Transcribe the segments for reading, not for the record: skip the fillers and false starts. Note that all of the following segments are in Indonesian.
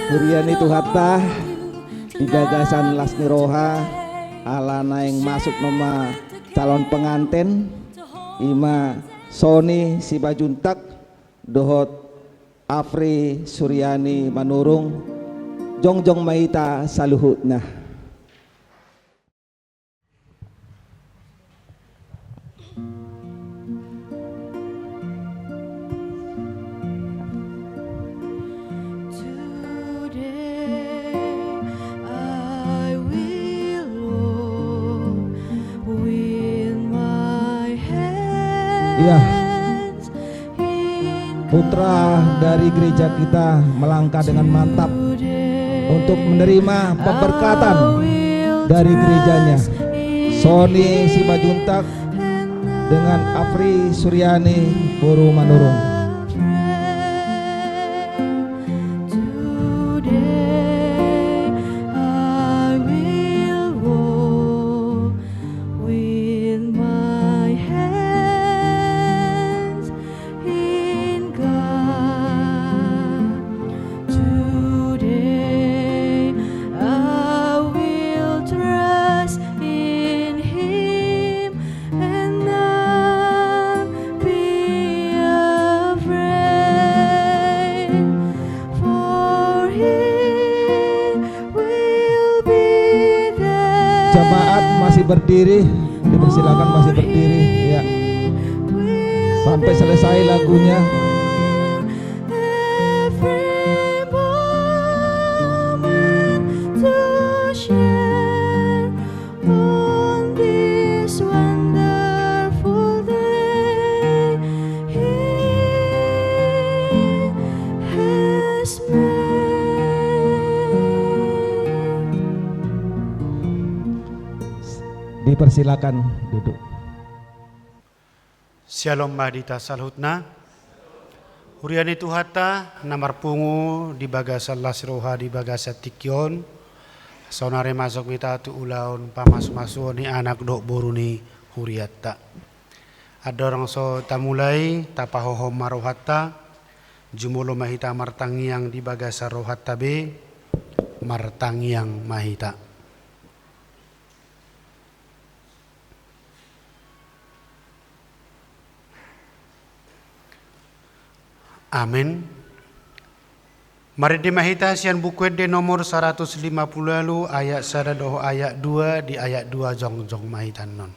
Huriani Tuhatta di gagasan Lasni Roha alana yang masuk nama calon pengantin Ima Soni Sibajuntak dohot Afri Suryani Manurung jongjong maita saluhutna. Iya, putra dari gereja kita melangkah dengan mantap untuk menerima pemberkatan dari gerejanya. Soni Sibajuntak dengan Afri Suryani Buru Manurung. Jemaat masih berdiri, dipersilakan masih berdiri ya. Sampai selesai lagunya. Dipersilakan duduk. Shalom Mahdita Salhutna. Huriani Tuhatta namar pungu di bagasa Lasroha di bagasa Tikyon. Sonare masuk mita tu ulaun pamas-masu ni anak dok boruni huriatta. Ada orang so tamulai tapahoho marohatta. Jumulo mahita martangiang di bagasa rohatta be martangiang mahita. Amin. Mari dimahita sian buku de nomor 150 lalu ayat 1 doh ayat 2 di ayat 2 jong mahitan non.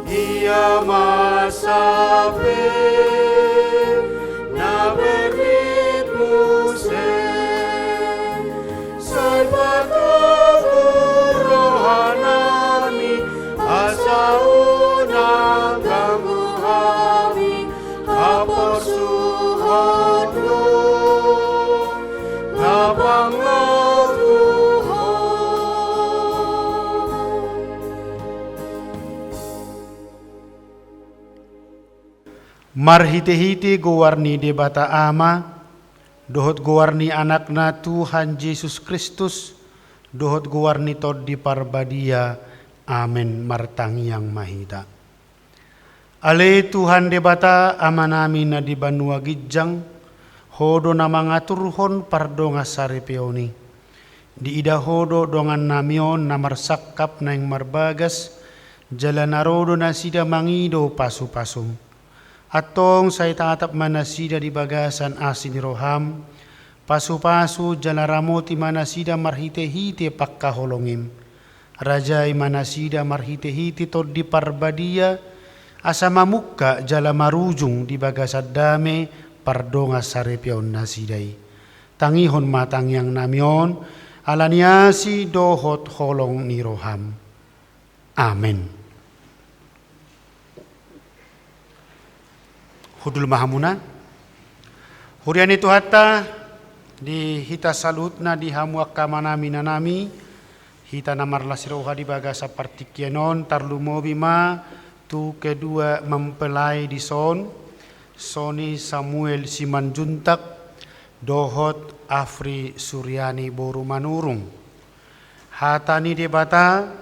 Ia masabe na beritmu se salvador rohanami asauna gamuhami aposuhodlo labang marhite-hite gowarni debata ama, dohot gowarni anakna Tuhan Yesus Kristus, dohot gowarni tod di parbadia, amen martangiang mahita. Ale Tuhan debata ama namin na di banua gijang, hodo na mga turhon pardo nga saripeoni. Di ida hodo dongan namion na marsakap na yung marbagas, jalan narodo na sida mangido pasu-pasum. Atong sa itatap manasida di bagasan asin ni Roham, pasu-pasu jalaramoti manasida marhite-hite pakkaholongim. Raja Imanasida marhite-hiti to di parbadia, asa mamukka jala marujung di bagasad dame pardonga sarepion nasidai. Tangihon matang yang namion, alaniasi dohot holong niroham. Amen. Hudul mahamuna. Hurian itu hatta di hita salutna di hamuak kamanami nanami. Hita namarlah siroha di bagasa partikienon tarlumobi ma tu kedua mempelai di son. Soni Samuel Simanjuntak. Dohot Afri Suryani Boru Manurung. Hatani debata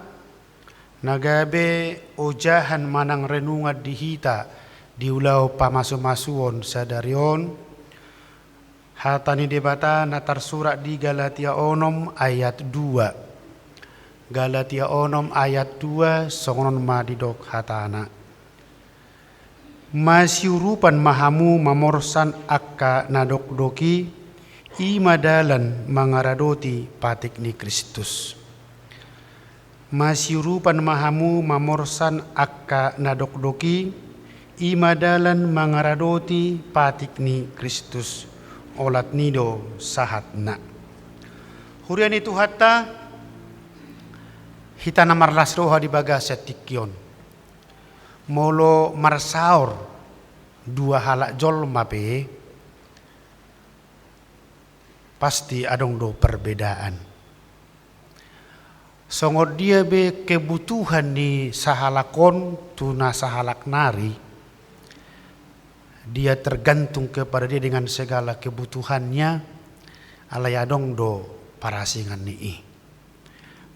nagabe ojahan manang renungan dihita diulau pamasu-masuon sadarion. Hatani debata natar surat di Galatia onom ayat 2. Galatia onom ayat 2 songon madidok hatana. Masyurupan mahamu mamorsan akka nadokdoki imadalan mangaradoti patik ni Kristus. Masyurupan mahamu mamorsan akka nadokdoki imadalan mangaradoti patik ni Kristus. Olat nido sahatna. Hurian itu hatta hita namarlas roha di bagas setikyon. Molo marsaur dua halak jol mape pasti adong do perbedaan. Songod dia be kebutuhan ni sahalakon tuna sahalak nari, dia tergantung kepada dia dengan segala kebutuhannya, alay adong do parasingan ni.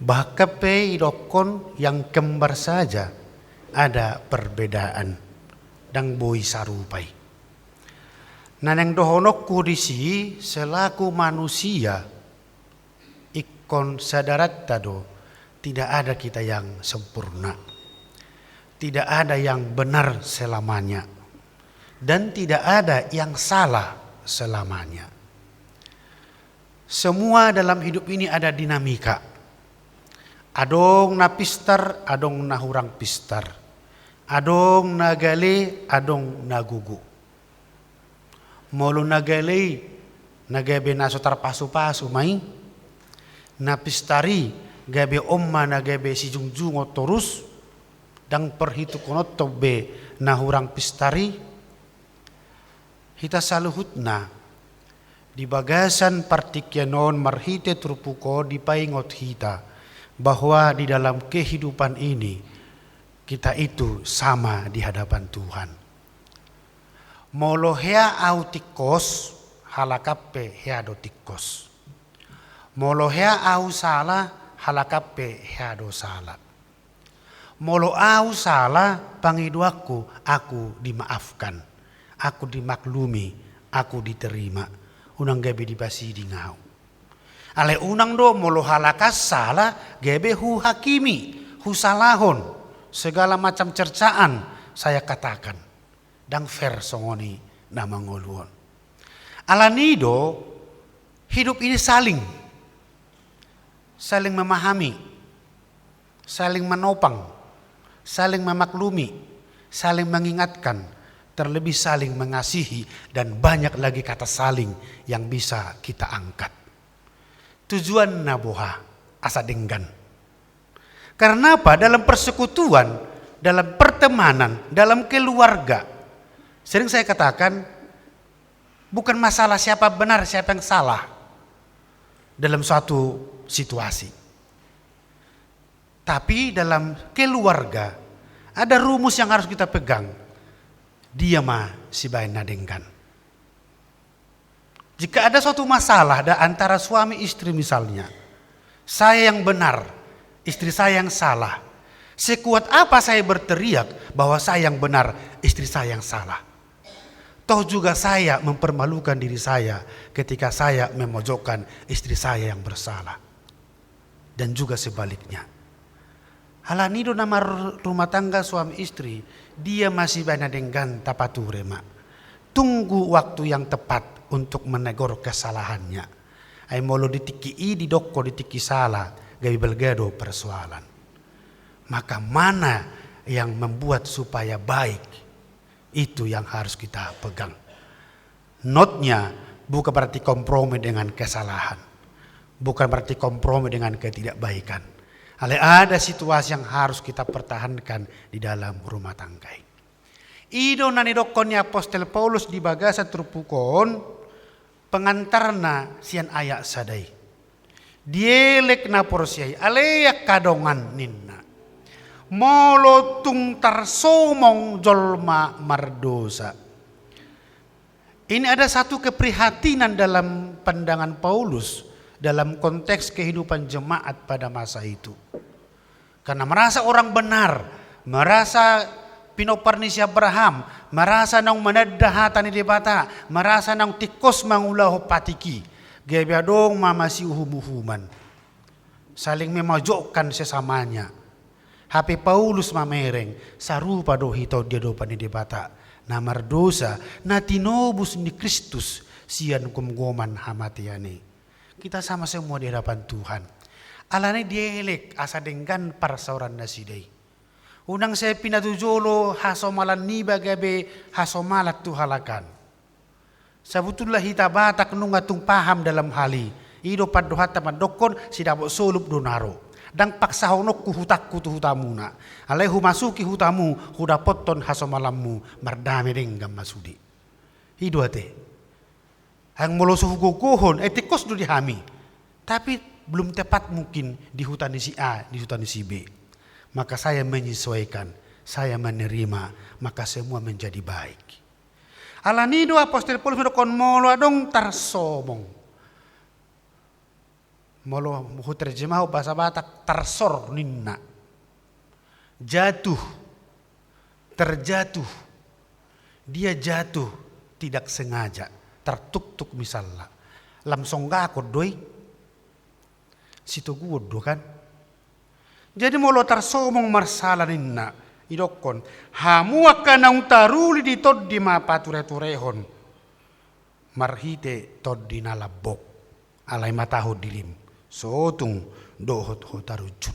Bahkan pe idokon yang kembar saja ada perbedaan dan boy sarupai. Naneng dohonok kudisi selaku manusia ikon sadarat tado tidak ada kita yang sempurna, tidak ada yang benar selamanya, dan tidak ada yang salah selamanya. Semua dalam hidup ini ada dinamika. Adong na pistar, adong na hurang pistar. Adong na gali, adong na gugu. Molo na gali, nagabe na so tarpasu-pasu may. Na pistari, gabe omma nagabe si jungjungo torus. Dang perhitu konot tobe na hurang pistari. Hita saluhut na. Di bagasan partikyanon marhite trupuko di paingot hita. Bahwa di dalam kehidupan ini kita itu sama di hadapan Tuhan. Molohea autikos halakape heado tikos. Molohea au salah halakape heado salah. Molo au salah pangiduaku aku dimaafkan, aku dimaklumi, aku diterima. Unang gabi dibasi di ngau. Ale unang do molo halakas salah gebe hu hakimi, hu salahon, segala macam cercaan saya katakan. Dang fair songoni nama ngoluon. Alanido hidup ini saling memahami, saling menopang, saling memaklumi, saling mengingatkan, terlebih saling mengasihi, dan banyak lagi kata saling yang bisa kita angkat. Tujuan naboha asa denggan. Karena apa? Dalam persekutuan, dalam pertemanan, dalam keluarga, sering saya katakan bukan masalah siapa benar siapa yang salah dalam suatu situasi. Tapi dalam keluarga ada rumus yang harus kita pegang. Dia mah si bain nadenggan. Jika ada suatu masalah antara suami istri misalnya, saya yang benar, istri saya yang salah. Sekuat apa saya berteriak bahwa saya yang benar, istri saya yang salah. Toh juga saya mempermalukan diri saya ketika saya memojokkan istri saya yang bersalah. Dan juga sebaliknya. Halanido nama rumah tangga suami istri, dia masih banyak dengan tapaturema. Tunggu waktu yang tepat untuk menegur kesalahannya. Ay molo ditiki didokko ditiki salah, gabi belgado persoalan. Maka mana yang membuat supaya baik, itu yang harus kita pegang. Notnya bukan berarti kompromi dengan kesalahan, bukan berarti kompromi dengan ketidakbaikan. Ada situasi yang harus kita pertahankan di dalam rumah tangga. Ido nani dokon apostol Paulus di bagasa terpukon pengantarna sian ayak sadai. Dielek na porsiai aleyak kadongan ninna. Molo tung tarsomong jolma mardosa. Ini ada satu keprihatinan dalam pandangan Paulus dalam konteks kehidupan jemaat pada masa itu. Karena merasa orang benar, merasa pinoparnisi Abraham, merasa nang manadahatan di bata, merasa nang tikos mangulahu patiki, gebiadong mamasi uhum-uhuman. Saling memojokkan sesamanya. HP Paulus mamereng sarupa do hito dia do pani debata namar dosa na tinobus ni Kristus sian kumgoman hamatiane. Kita sama semua di hadapan Tuhan. Alane dielek asa denggan parsauran nasidai. Unang saya pinatujolo hasomalan ni bagabe hasomalat tuhalakan. Sabutullah hita batak nungatung paham dalam hali. Ido padohata madokon sidabo solup donaro. Dan paksa honok ku hutakku tu hutamuna. Alehu masuki hutamu hudapoton hasomalammu mardame denggam masudi. Hidu ate. Hang moloso hukukuhon etikos du dihami. Tapi belum tepat mungkin di hutan si A, di hutan si B. Maka saya menyesuaikan, saya menerima, maka semua menjadi baik. Alanido apostol Paulus kon molo adong tarsomong. Molo muhu terjemah bahasa Batak tarsor ninna. Jatuh, terjatuh. Dia jatuh tidak sengaja, tertuk-tuk misalnya. Lamsong gakot doi. Situ gudo kan. Jadi molo tarsomong marsala ninna. Idokon hamua kanang taruli di toddi ma pature-turehon. Marhite toddi nalabok. Alai mataho dilim. Sotung dohot hotarujun.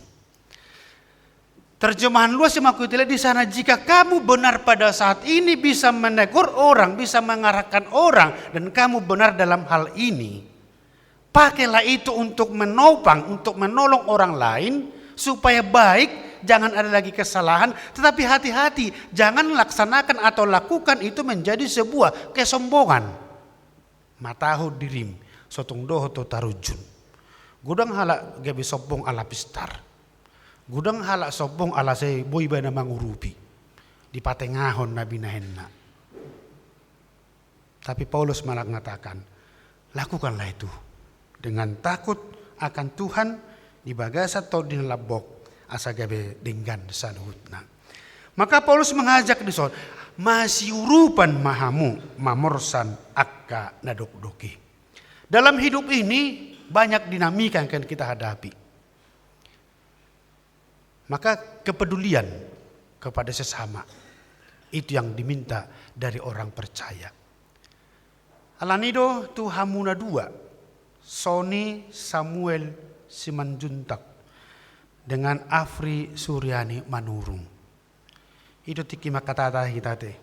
Terjemahan luas yang aku di sana, jika kamu benar pada saat ini bisa menegur orang, bisa mengarahkan orang, dan kamu benar dalam hal ini, pakailah itu untuk menopang, untuk menolong orang lain supaya baik, jangan ada lagi kesalahan, tetapi hati-hati, jangan laksanakan atau lakukan itu menjadi sebuah kesombongan. Mataho dirim, sotung dohot hotarujun. Gudang halak gabi sombong ala pistar. Gudang halak sombong ala se boy ba na mangurupi. Di patengahon na binahenna. Tapi Paulus malah mengatakan, lakukanlah itu dengan takut akan Tuhan di bagasa atau di labok asa gabe denggan saluhutna. Maka Paulus mengajak di soal masih urupan mahamu mamorsan akka nadok-doki. Dalam hidup ini banyak dinamika yang akan kita hadapi. Maka kepedulian kepada sesama itu yang diminta dari orang percaya. Alanido tu hamuna dua, Sony Samuel Simanjuntak dengan Afri Suryani Manurung. Itu tiki makatata kita teh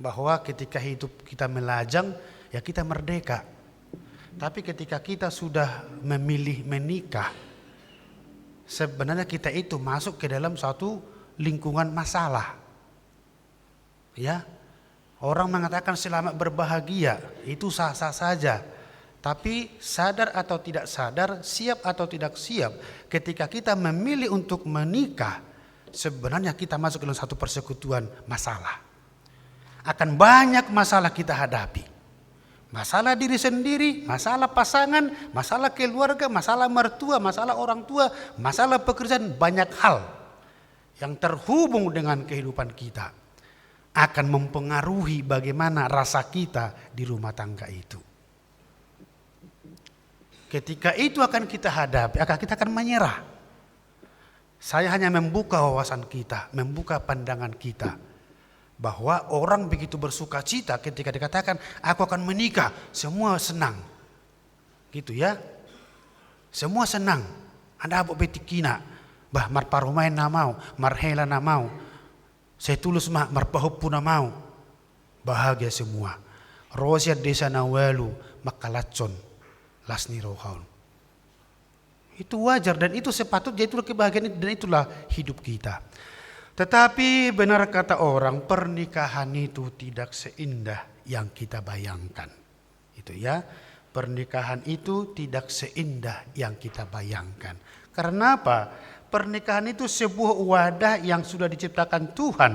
bahwa ketika hidup kita melajang ya kita merdeka. Tapi ketika kita sudah memilih menikah, sebenarnya kita itu masuk ke dalam suatu lingkungan masalah. Ya, orang mengatakan selamat berbahagia, itu sah-sah saja. Tapi sadar atau tidak sadar, siap atau tidak siap, ketika kita memilih untuk menikah, sebenarnya kita masuk ke dalam satu persekutuan masalah. Akan banyak masalah kita hadapi. Masalah diri sendiri, masalah pasangan, masalah keluarga, masalah mertua, masalah orang tua, masalah pekerjaan, banyak hal yang terhubung dengan kehidupan kita akan mempengaruhi bagaimana rasa kita di rumah tangga itu. Ketika itu akan kita hadapi, kita akan menyerah. Saya hanya membuka wawasan kita, membuka pandangan kita. Bahwa orang begitu bersuka cita ketika dikatakan aku akan menikah, semua senang. Gitu ya. Semua senang. Anda abok betikina, bah mar parumain na mau, mar hela na mau, saya tulus mar pahupu na mau. Bahagia semua. Rosia desa na walu makalacon lasni rohaun. Itu wajar dan itu sepatutnya, itulah kebahagiaan dan itulah hidup kita. Tetapi benar kata orang, pernikahan itu tidak seindah yang kita bayangkan. Itu ya, pernikahan itu tidak seindah yang kita bayangkan. Karena apa? Pernikahan itu sebuah wadah yang sudah diciptakan Tuhan,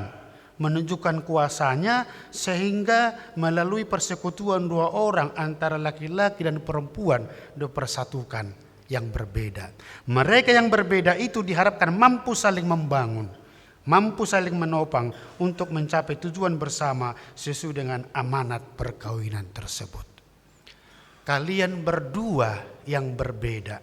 menunjukkan kuasanya sehingga melalui persekutuan dua orang antara laki-laki dan perempuan dipersatukan yang berbeda. Mereka yang berbeda itu diharapkan mampu saling membangun, mampu saling menopang untuk mencapai tujuan bersama sesuai dengan amanat perkawinan tersebut. Kalian berdua yang berbeda,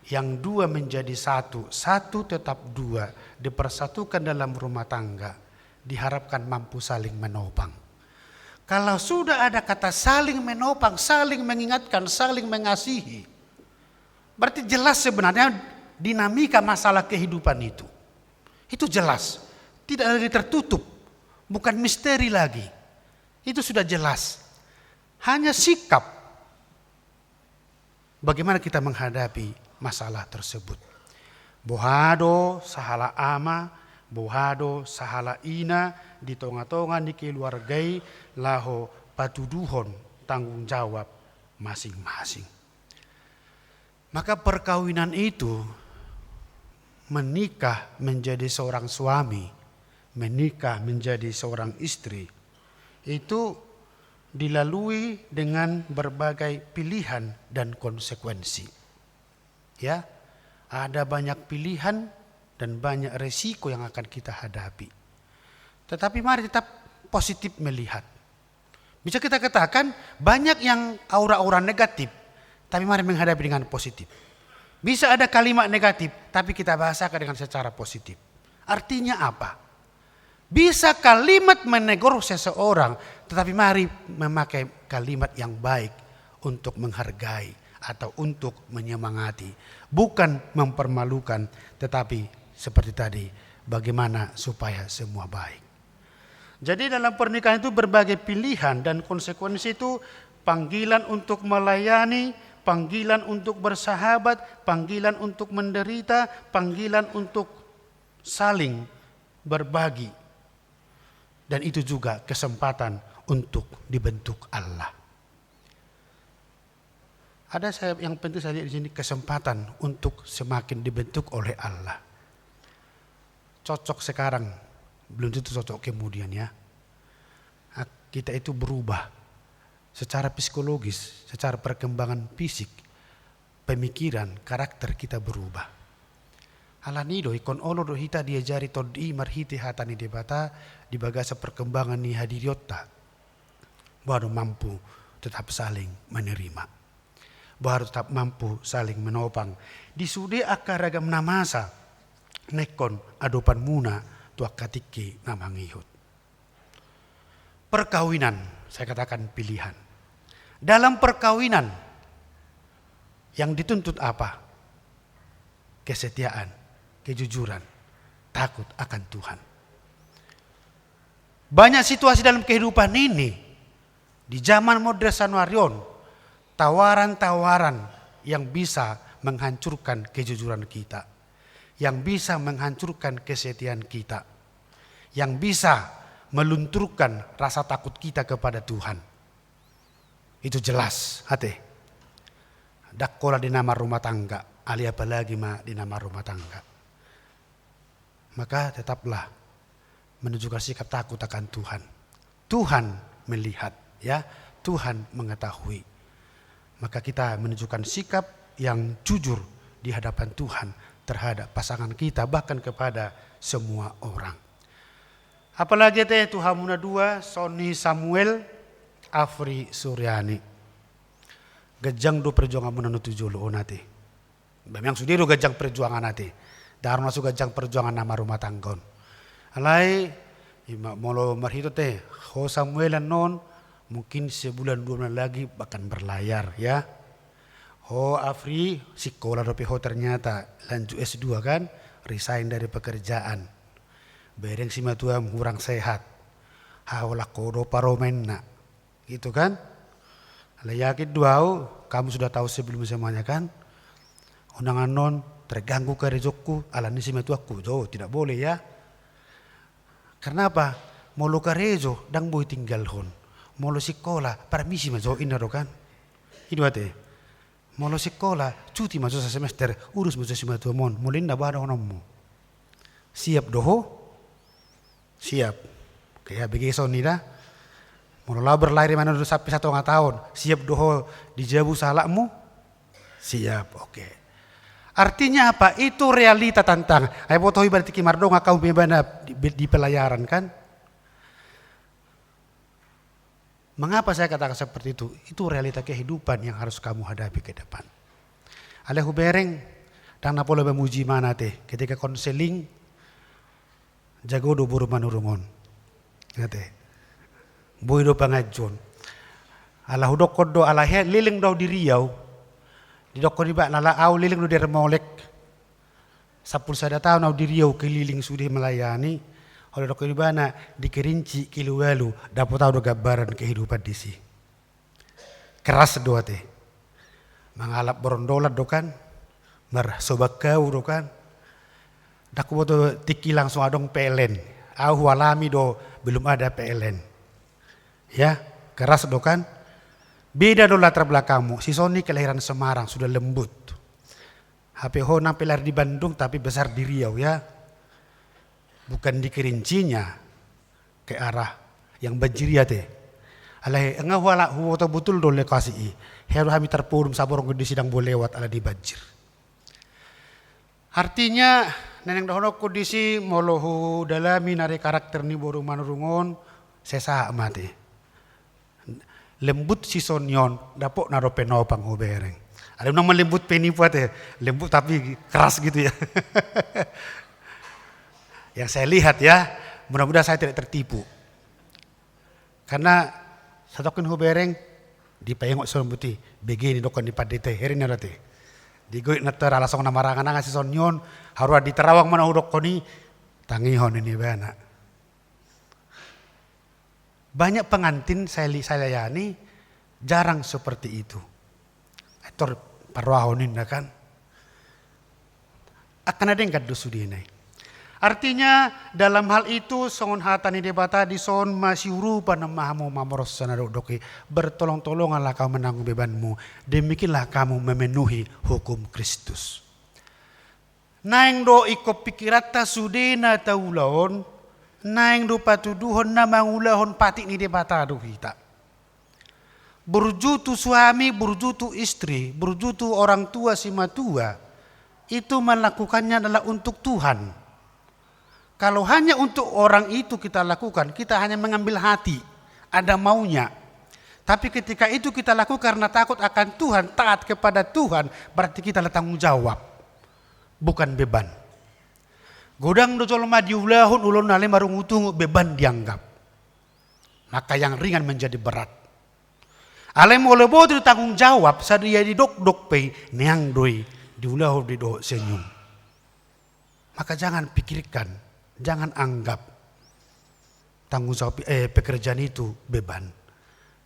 yang dua menjadi satu, satu tetap dua, dipersatukan dalam rumah tangga, diharapkan mampu saling menopang. Kalau sudah ada kata saling menopang, saling mengingatkan, saling mengasihi, berarti jelas sebenarnya dinamika masalah kehidupan itu. Itu jelas, tidak lagi tertutup, bukan misteri lagi. Itu sudah jelas. Hanya sikap bagaimana kita menghadapi masalah tersebut. Bohado sahala ama, bohado sahala ina, di tonga-tonga di keluargai laho patuduhon tanggung jawab masing-masing. Maka perkawinan itu, menikah menjadi seorang suami, menikah menjadi seorang istri, itu dilalui dengan berbagai pilihan dan konsekuensi. Ya, ada banyak pilihan dan banyak resiko yang akan kita hadapi. Tetapi mari tetap positif melihat. Bisa kita katakan banyak yang aura-aura negatif, tapi mari menghadapi dengan positif. Bisa ada kalimat negatif, tapi kita bahasakan dengan secara positif. Artinya apa? Bisa kalimat menegur seseorang, tetapi mari memakai kalimat yang baik untuk menghargai atau untuk menyemangati. Bukan mempermalukan, tetapi seperti tadi, bagaimana supaya semua baik. Jadi dalam pernikahan itu berbagai pilihan dan konsekuensi itu panggilan untuk melayani, panggilan untuk bersahabat, panggilan untuk menderita, panggilan untuk saling berbagi. Dan itu juga kesempatan untuk dibentuk Allah. Ada yang penting saya lihat di sini, kesempatan untuk semakin dibentuk oleh Allah. Cocok sekarang, belum tentu cocok kemudian ya. Kita itu berubah secara psikologis, secara perkembangan fisik, pemikiran, karakter kita berubah. Alanido ikon olo do hita diajari todi marhiti hatani debata di bagasa perkembangan ni hadiriota. Baru mampu tetap saling menerima. Baru tetap mampu saling menopang. Di sude akaragam namasa nekon adopan muna tuak katiki namangihut. Perkawinan, saya katakan pilihan. Dalam perkawinan yang dituntut apa? Kesetiaan, kejujuran, takut akan Tuhan. Banyak situasi dalam kehidupan ini, di zaman modern Sanwarion, tawaran-tawaran yang bisa menghancurkan kejujuran kita, yang bisa menghancurkan kesetiaan kita, yang bisa melunturkan rasa takut kita kepada Tuhan. Itu jelas, hati. Dakkola di nama rumah tangga, ali apalagi di nama rumah tangga. Maka tetaplah menunjukkan sikap takut akan Tuhan. Tuhan melihat, ya, Tuhan mengetahui. Maka kita menunjukkan sikap yang jujur di hadapan Tuhan terhadap pasangan kita, bahkan kepada semua orang. Apalagi Tuhan Muna 2, Sony Samuel, Afri Suryani. Gejang do perjuangan muna nutuju lo nati. Memang sudiru gejang perjuangan nati. Darun masuk gejang perjuangan nama rumah tanggon. Alai molo marhito ho Samuel non mungkin sebulan 2 bulan lagi bahkan berlayar ya. Oh Afri, sekolah dope ho ternyata lanjut S2 kan, resign dari pekerjaan. Bereng si matua kurang sehat. Hawala kodo paromenna. Gitu kan? Layakit duau, kamu sudah tahu sebelum semuanya kan? Undangan non terganggu ke rezokku, alani si matuaku. Oh, tidak boleh ya. Kenapa? Molo ka rezo dang boy tinggal hon. Molo sekolah, permisi mazo inaro kan? Itu ate. Molo sekolah, cuti mazo sa semester, urus mazo si matua mon. Molinda bada honommu. Siap doho? Siap. Kayak begitu nih dah. Mula berlari mana dulu sampai 1,5 tahun. Siap doho dijabu salakmu? Siap. Oke. Artinya apa? Itu realita tantang. Ayo botohi berarti kimardong kau bebana di pelayaran kan? Mengapa saya katakan seperti itu? Itu realita kehidupan yang harus kamu hadapi ke depan. Alehu bereng dan napolo memuji mana teh ketika konseling jago do buru manurungon. Ngate. Boy do pangajon. Ala hudok kodo ala he liling do di Riau. Di dok di ba nala au liling do der molek. 10 tahun au di Riau keliling sudah melayani. Oleh dok di bana di Kerinci Kiluwalu dapat tahu do gambaran kehidupan di si. Keras do ate. Mangalap berondolat do kan. Mar sobakau do kan. Daku boto tiki langsung adong PLN. Au alami do belum ada PLN. Ya, keras do kan. Beda do latar belakangmu. Si Sony kelahiran Semarang sudah lembut. HP Hona lahir di Bandung tapi besar di Riau ya. Bukan di Kerincinya ke arah yang banjiria teh. Alai enggak wala huwoto betul do lekasi. Heru kami terpurum saborong di sidang boleh lewat ala di banjir. Artinya neneng dohono kondisi molohu dalami nari karakter ni boru manurungon sesa mati. Lembut si sonyon dapok naro penopang obereng. Ada nama lembut penipuat ya, lembut tapi keras gitu ya. Yang saya lihat ya, mudah-mudahan saya tidak tertipu. Karena satokin hubereng di payengok sombuti, begini dokon di padete herin narate. Di goit nater alasong namarangan nga si sonyon, harua di terawang mana udok koni, tangihon ini bana. Banyak pengantin saya layani jarang seperti itu. Etor parwahonin kan. Akan ada yang gadu sudinai. Artinya dalam hal itu songon hatani debata di son masih rupa namahamu mamoros sanado doke bertolong-tolonganlah kau menanggung bebanmu. Demikianlah kamu memenuhi hukum Kristus. Naeng do iko pikirata sudena taulaon. Naeng do patuduhon na mangulahon patik ni debata do kita. Berjutu suami, berjutu istri, berjutu orang tua si matua. Itu melakukannya adalah untuk Tuhan. Kalau hanya untuk orang itu kita lakukan, kita hanya mengambil hati, ada maunya. Tapi ketika itu kita lakukan karena takut akan Tuhan, taat kepada Tuhan, berarti kita ada tanggung jawab, bukan beban. Godang do coloma diulahun ulun nale marungutung beban dianggap. Maka yang ringan menjadi berat. Alem oleh bodo tanggung jawab, sadia di dok pe neang doi diulahun di do senyum. Maka jangan pikirkan, jangan anggap tanggung jawab pekerjaan itu beban,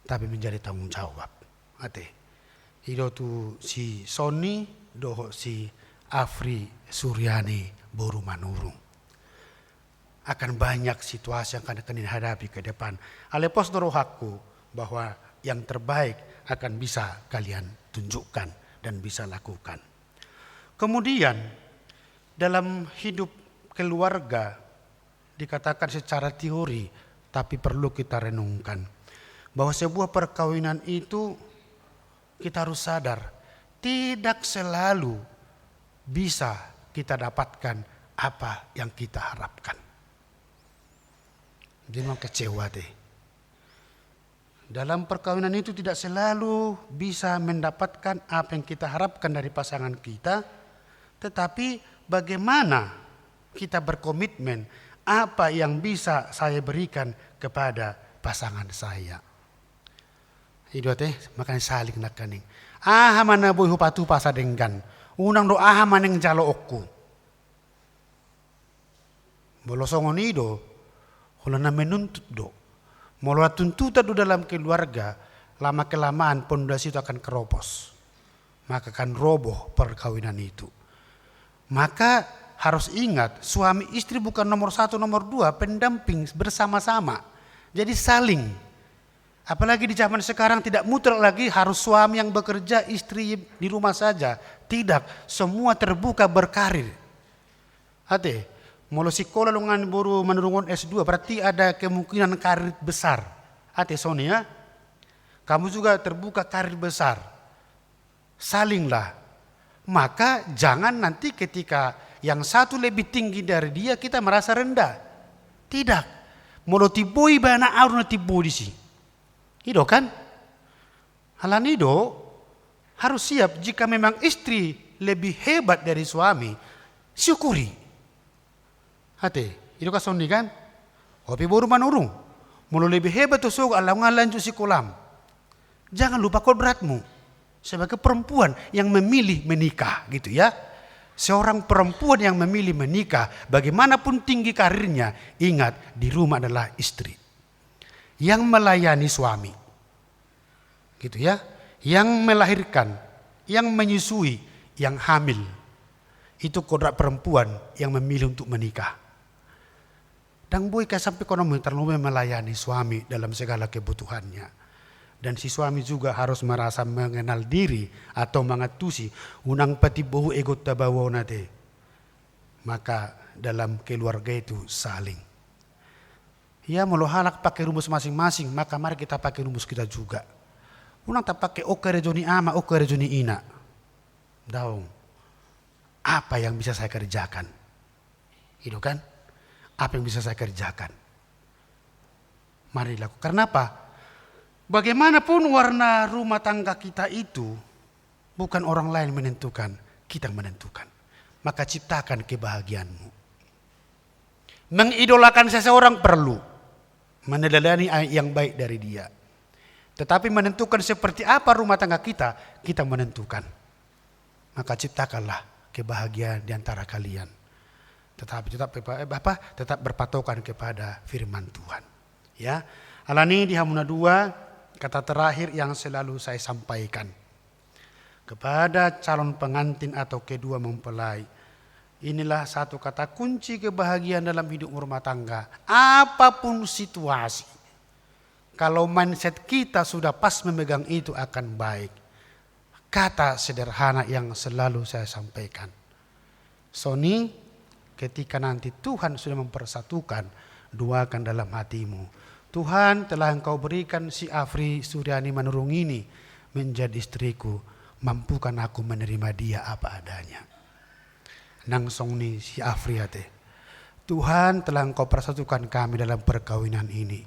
tapi menjadi tanggung jawab. Ate, hido tu si Sony, doho si Afri Suryani boru manurung. Akan banyak situasi yang akan dihadapi ke depan. Alepos dorohaku bahwa yang terbaik akan bisa kalian tunjukkan dan bisa lakukan. Kemudian dalam hidup keluarga dikatakan secara teori, tapi perlu kita renungkan bahwa sebuah perkawinan itu kita harus sadar tidak selalu bisa kita dapatkan apa yang kita harapkan. Dia memang kecewa deh. Dalam perkawinan itu tidak selalu bisa mendapatkan apa yang kita harapkan dari pasangan kita, tetapi bagaimana kita berkomitmen apa yang bisa saya berikan kepada pasangan saya. Itu teh makanya saling nakaning. Aha mana boy hupatu pasa denggan. Unang do aha maneng jalo okku. Bolosongon ido, hulana menuntut do. Mula tuntutan do dalam keluarga, lama kelamaan pondasi itu akan keropos. Maka akan roboh perkawinan itu. Maka harus ingat, suami istri bukan nomor 1, nomor 2, pendamping bersama-sama. Jadi saling. Apalagi di zaman sekarang tidak mutlak lagi harus suami yang bekerja, istri di rumah saja. Tidak, semua terbuka berkarir. Ate, mulai sekolah dengan baru menurunkan S2, berarti ada kemungkinan karir besar. Ate Sonia, kamu juga terbuka karir besar. Salinglah. Maka jangan nanti ketika yang satu lebih tinggi dari dia kita merasa rendah. Tidak. Mulai tiboi bana aurna tiboi di sini. Itu kan? Halan itu harus siap jika memang istri lebih hebat dari suami, syukuri. Hati, itu kan sondi kan? Hobi baru manurung. Mulai lebih hebat tuh so alam lanjut si kolam. Jangan lupa kodratmu sebagai perempuan yang memilih menikah, gitu ya. Seorang perempuan yang memilih menikah, bagaimanapun tinggi karirnya, ingat di rumah adalah istri yang melayani suami, gitu ya, yang melahirkan, yang menyusui, yang hamil. Itu kodrat perempuan yang memilih untuk menikah. Dan boy sampai ekonomi terlalu melayani suami dalam segala kebutuhannya. Dan si suami juga harus merasa mengenal diri atau mengatusi unang pati bohu ego tabawo nate. Maka dalam keluarga itu saling. Ya mau halak pakai rumus masing-masing, maka mari kita pakai rumus kita juga. Unang tak pakai okere joni ama, okere joni ina. Daung, apa yang bisa saya kerjakan? Itu kan? Apa yang bisa saya kerjakan? Mari lakukan. Karena apa? Bagaimanapun warna rumah tangga kita itu, bukan orang lain menentukan, kita menentukan. Maka ciptakan kebahagiaanmu. Mengidolakan seseorang perlu. Meneladani yang baik dari dia. Tetapi menentukan seperti apa rumah tangga kita, kita menentukan. Maka ciptakanlah kebahagiaan di antara kalian. Tetapi tetap berpatokan kepada firman Tuhan. Ya, alani di Hamuna 2, kata terakhir yang selalu saya sampaikan kepada calon pengantin atau kedua mempelai. Inilah satu kata kunci kebahagiaan dalam hidup rumah tangga. Apapun situasi, kalau mindset kita sudah pas memegang itu akan baik. Kata sederhana yang selalu saya sampaikan. Soni, ketika nanti Tuhan sudah mempersatukan, doakan dalam hatimu. Tuhan telah engkau berikan si Afri Suryani Manurung ini menjadi istriku. Mampukan aku menerima dia apa adanya. Nang song ni si Afriate. Tuhan telah engkau persatukan kami dalam perkawinan ini.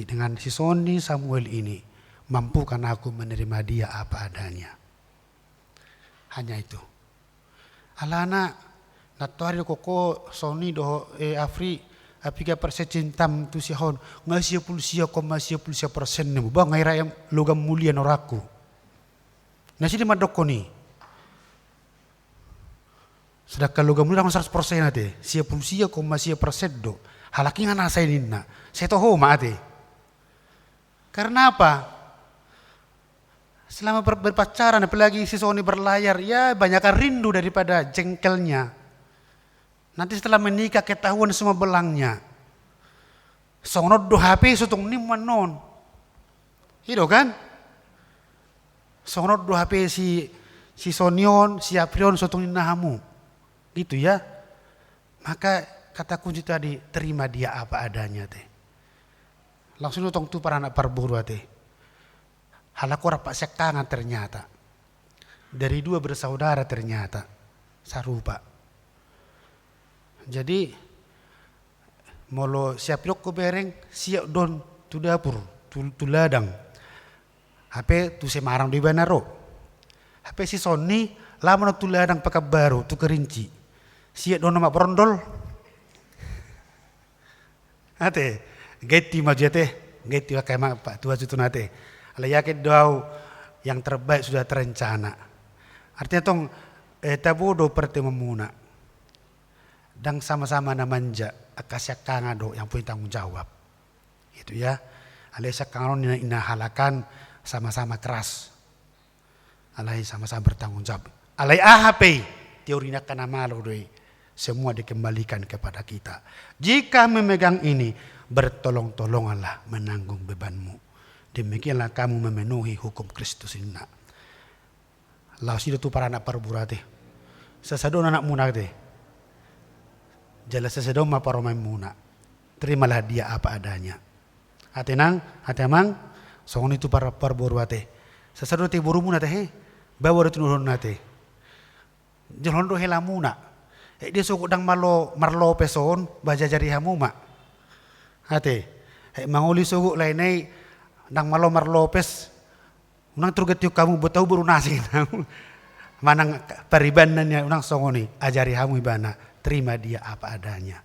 Dengan si Sony Samuel ini. Mampukan aku menerima dia apa adanya. Hanya itu. Alana natuari koko Sony do Afri apika persecintam tu si hon ngasia pulsia persen nemu bang ngaira yang logam mulia noraku. Nasi di madoko ni. Sedangkan logam mulia 100% ate, sia pulsia persen do. Halaki ngana saya ninna. Saya tahu ate. Karena apa? Selama berpacaran apalagi si Sony berlayar, ya banyakkan rindu daripada jengkelnya. Nanti setelah menikah ketahuan semua belangnya. Songot do HP sutong ni manon. Itu kan? Songot do HP si Sonyon, si Aprion sutong ni nahamu. Gitu ya. Maka kata kunci tadi, terima dia apa adanya teh. Langsung nutong tu para anak parburu teh. Halaku rapak sekangan ternyata. Dari 2 bersaudara ternyata. Sarupa. Jadi molo siap ko bereng siap don tu dapur tu ladang. HP tu Semarang di Banaro. HP si Sony lama tu ladang Pekabaru tu Kerinci. Siap don nama berondol. Ate, geti maju teh, geti pakai mak pak tua itu nate. Ala yakin doau yang terbaik sudah terencana. Artinya tong tabodo pertemu muna. Dan sama-sama na manja akasya kangado yang punya tanggung jawab. Itu ya. Alay sa kangaron inahalakan sama-sama keras. Alay sama-sama bertanggung jawab. Alay ahape teori na kanamalo doi. Semua dikembalikan kepada kita. Jika memegang ini, bertolong-tolonganlah menanggung bebanmu. Demikianlah kamu memenuhi hukum Kristus ini. Laos itu para anak perburate. Sesadon anak muna te. Jelas sesadon maparomai muna. Terimalah dia apa adanya. Atenang, atemang, songon itu para perburate. Sesadon te buru muna te he. Bawa itu nurun nate. Jolon do hela muna. Dia suku dang marlo peson baja jari hamuma. Ate. Manguli suku lainai nang malo marlopes unang truget yuk kamu betau buru nasi manang peribanannya unang songoni ajari hamu ibana terima dia apa adanya.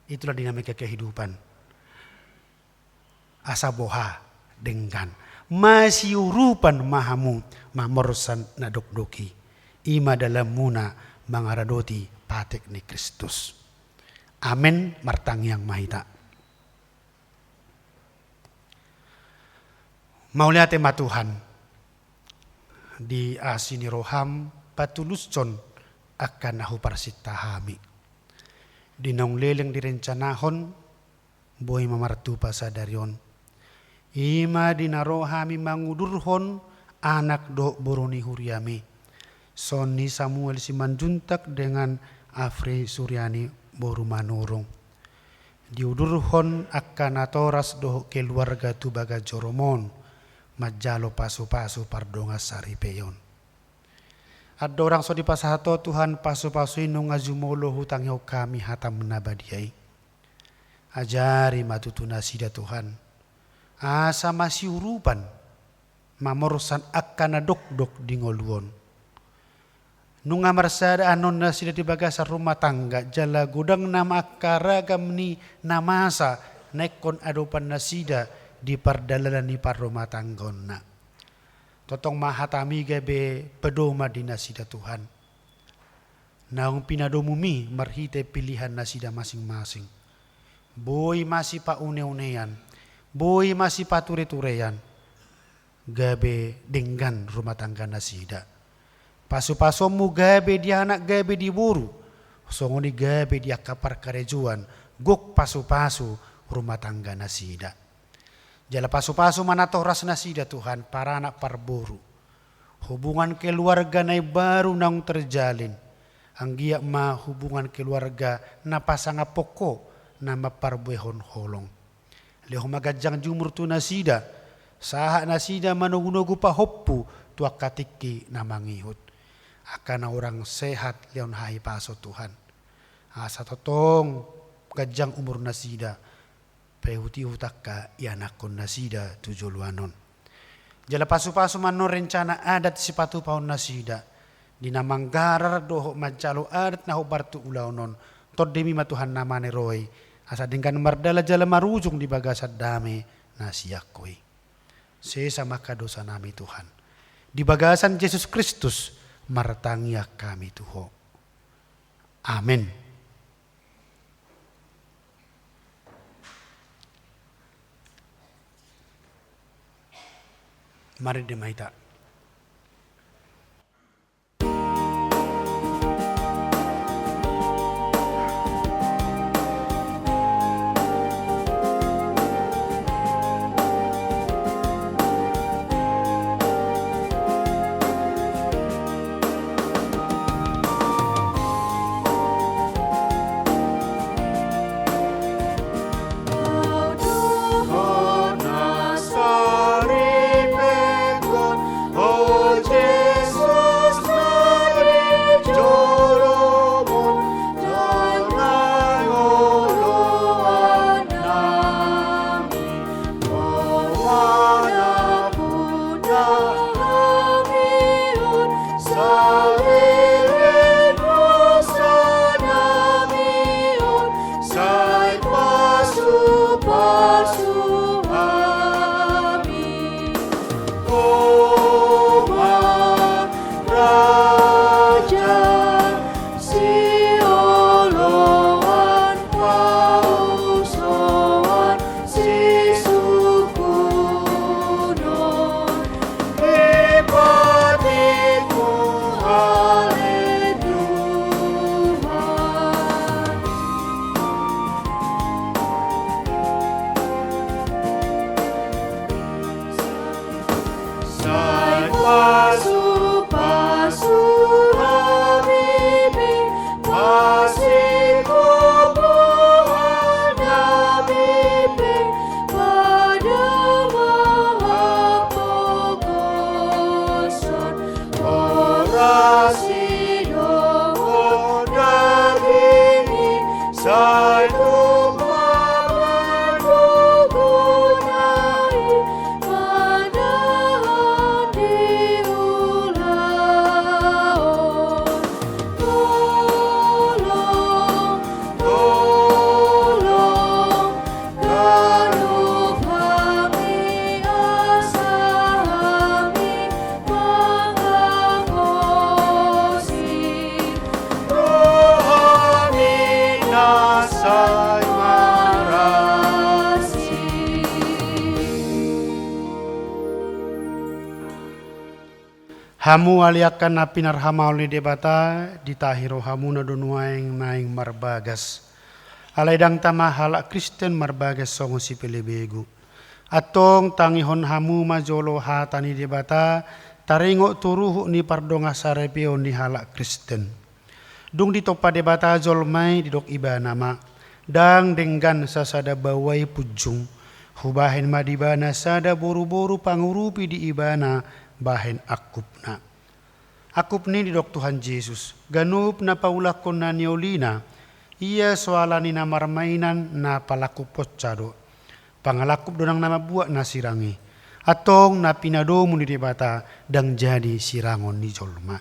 Itulah dinamika kehidupan. Asa boha dengan masiurupan mahamu mamorsan nadokdoki ima dalam muna mangaradoti patek ni Kristus. Amin martang yang mahita. Maulia tema Tuhan di asini roham patuluson akan nahu parsitahami. Dinong leleng direncanahon boy mamartu pasadarion. Ima dinarohami mangudurhon anak do boroni huriami. Soni Samuel Simanjuntak dengan Afri Suryani boru manurung. Diudurhon akan atoras do keluarga tubaga joromon. Majalo pasu-pasu pardonga sari peyon. Ada orang so di pasahato Tuhan pasu-pasu inung azumolo hutang yaw kami hatam menabadiai. Ajari matutuna sida Tuhan. Asa masiurupan mamorosan akan nadok-dok di ngoluon. Nunga marsada anon na sida di bagasa rumah tangga jala gudang nama akaragam ni namasa nekon adopan na sida di pardalalan ni parrumah tanggona. Totong mahatami gabe pedoma di nasida Tuhan. Naung pinadomumi marhite pilihan nasida masing-masing. Boy masih pa une-unean. Boy masih pa ture-turean. Gabe denggan rumah tangga nasida. Pasu-pasumu gabe di anak gabe di buru. Songoni gabe di akapar karejuan. Gok pasu-pasu rumah tangga nasida. Jala pasu-pasu manatoh ras nasida Tuhan para anak parboru. Hubungan keluarga na baru nang terjalin. Anggia ma hubungan keluarga na pasanga poko na maparbuehon holong. Leho magajang jumur tu nasida. Saha nasida manugunugu pa hoppu tuak katiki na mangihut. Akan orang sehat leon hai paso Tuhan. Asa totong gajang umur nasida. Pehuti hutaka yanakon nasida tujuluanon. Jala pasu-pasu mano rencana adat sipatu paun nasida. Dina manggarar doho mancalo adat naho bartu ulaunon. Tod demi matuhan namane roy. Asa dingkan mardala jala marujung di bagasad dame nasiyakoi. Sesa maka dosa nami Tuhan. Di bagasan Yesus Kristus martangia kami Tuho. Amin. Mari dimaita. Hamu aliakan na pinarhamaw ni debata ditahiro hamu na donuaing naing marbagas. Alaydang tama halak Kristen marbagas songo si pelebegu. Atong tangihon hamu majolo hata ni debata taringo turuhu ni pardonga sarepio ni halak Kristen. Dung ditopa debata jolmai didok iba nama. Dang denggan sasada bawai pujung. Hubahen madibana sada boru-boru pangurupi di ibana bahen akupna. Akupni didok Tuhan Yesus. Ganup na paulakon na niolina. Ia soalani na marmainan na palaku poccado. Pangalakup donang nama buat na sirangi. Atong na pinadomu di debata dang jadi sirangon ni jolma.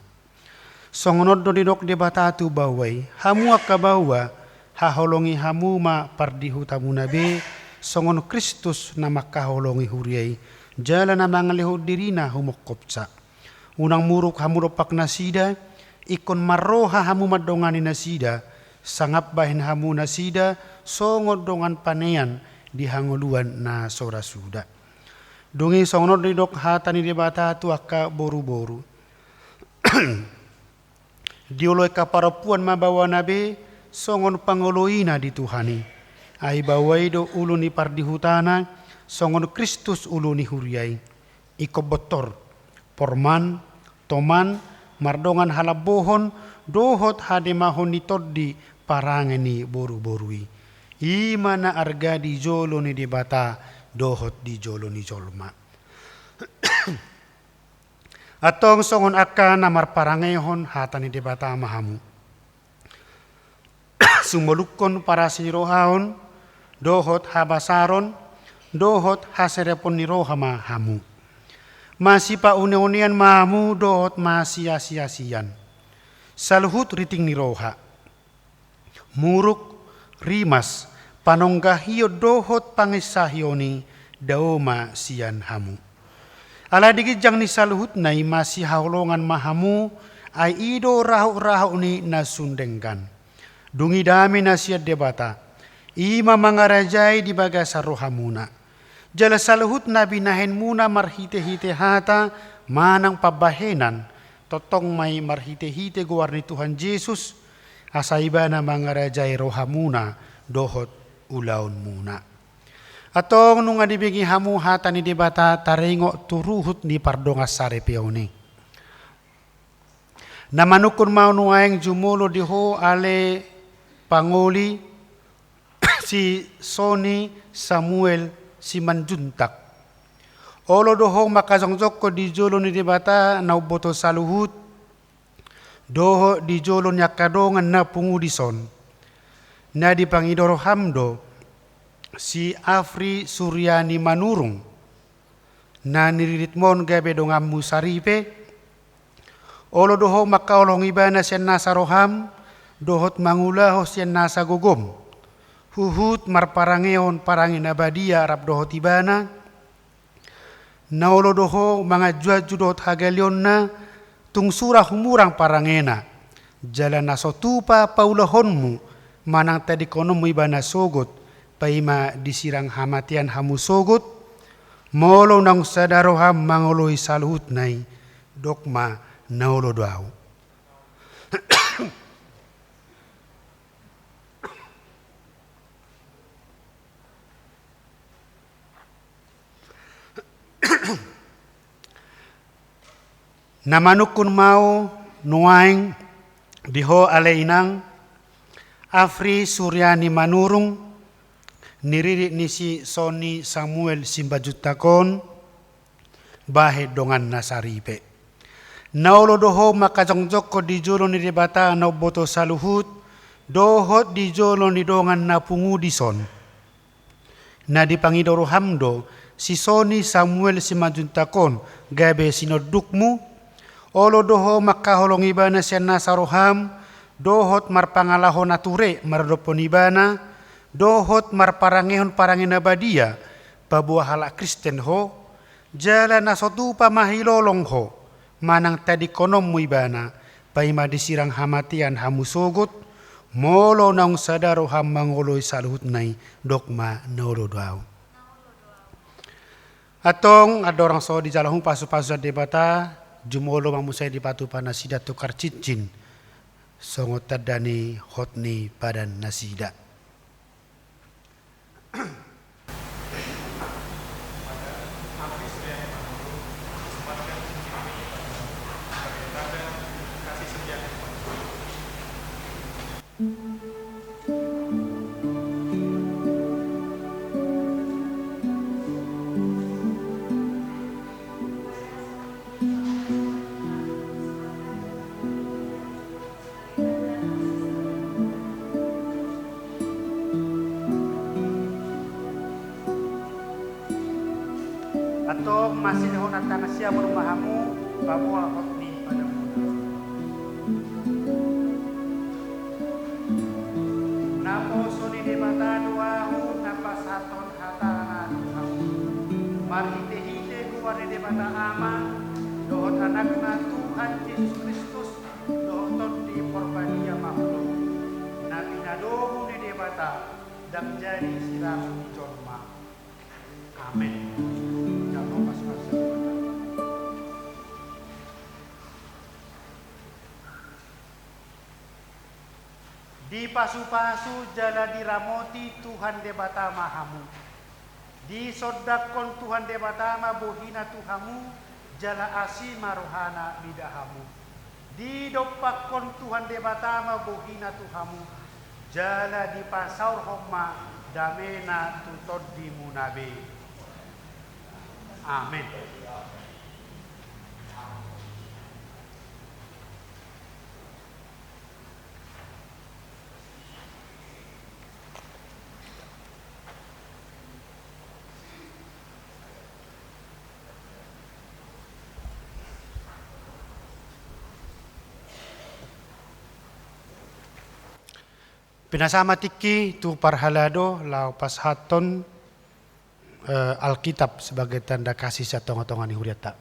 Songonod do didok debata tu bawai. Hamu akabawa haholongi hamu ma pardihu tamu nabe. Songon Kristus na makaholongi huriay. Jala na mangaliho dirina humokopsa. Unang muruk hamu ropak nasida. Ikon maroha hamu madongani nasida. Sangap bahin hamu nasida. Songod dongan panean di hangoluan na sora suda. Dungi songonod didok hata ni debata tu aka boru-boru. Dioloy kaparapuan mabawa nabe songon pangoloina di Tuhani. Ai bawai do ulu ni pardihutana songon Kristus ulu ni huriai. Iko botor, porman, toman, mardongan halabohon, dohot hademahon ni toddi parangeni boru-borui. Imana arga di jolo ni debata, dohot di jolo ni jolma. Atong songon akka namar parangehon hata ni debata mahamu. Sumolukon para sinirohaon, dohot habasaron, dohot haserepon nirohama hamu. Masih pa une-unean mahamu dohot masia-sia-sian. Saluhut riting niroha. Muruk, rimas, panonggahiyo dohot pangisahioni, daoma sian hamu. Ala digit jang ni saluhut nai masih haulongan mahamu ai ido rahu-rahu ni nasundengkan. Dungi dami nasiat debata. Ima mangarajai di bagasa rohamuna. Jala saluhut nabi nahen muna marhite-hite hata manang pabahenan. Totong may marhite-hite guarni Tuhan Yesus. Asaibana mangarajai rohamuna dohot ulaun muna. Atong nung adibigi hamu hata ni debata taringo turuhut ni pardonga sarepioni. Namanukun mau nuaeng jumulo diho ale pangoli si Soni Samuel si Manjuntak. Olo doho makazongjok ko di jolo ni debata na uboto saluhut. Doho di jolo nyakadongan na pungudison. Na di pangidoro hamdo. Si Afri Suryani Manurung na niriritmon gabe dongam musaripe olo doho makaolong ibana siyan nasa roham dohot mangulaho siyan nasa gugom huhut marparangeon parangin abadia arab dohot ibana na olo doho mga juaju dohot hagalion na tungsura humurang parangena jalan nasotupa paulahonmu manang tadi konom ibana sogot paima disirang hamatian hamu sogot molo nang sadaroham mangoloi saluhut nai dokma naolo doau. Namanukun mau nuaing diho aleinang Afri Suryani Manurung niriri ni si Soni Samuel Simbajutakon bahe dongan nasaripe. Naolo doho makajongjok ko di jolo ni debata na boto saluhut dohot di jolo ni dongan na pungudison. Na di pangidoro hamdo si Soni Samuel Simbajutakon gabe sinodukmu olo doho makaholong ibana siya nasaroham dohot marpangalahon nature maradopon ibana dohot marparangehon parangin abadia pabuah halak Kristen ho jala nasotupa mahilolong ho manang tadi konom muibana paima disirang hamatian hamu sogot molo naung sadaro ham mangoloi saluhut nai dokma naolo doau. Atong ada orang so di jalahung pasu-pasu debata jumolo mamusai di patu panasida tukar cincin songo tadani hotni padan nasida. Atau masih dihonat tanah siya berumahamu bahwa hotni padamu. Napo suni de mata duahu napas haton hatana duhamu. Marhite-hite kuwari de mata ama dohot anakna Tuhan Yesus Kristus dohot di porbania makhluk. Nabi nadohu ni de mata dan jadi siramu jorma. Amin. Di pasu-pasu jala diramoti Tuhan debata mahamu. Di sodakon Tuhan debata ma bohina Tuhamu jala asima rohana bidahamu. Di dopakon Tuhan debata ma bohina Tuhamu jala di pasaur homa damena tutod di munabe. Amin. Pinasama tiki tu parhalado lau pashaton Alkitab sebagai tanda kasih satonga-tonga ni huriata.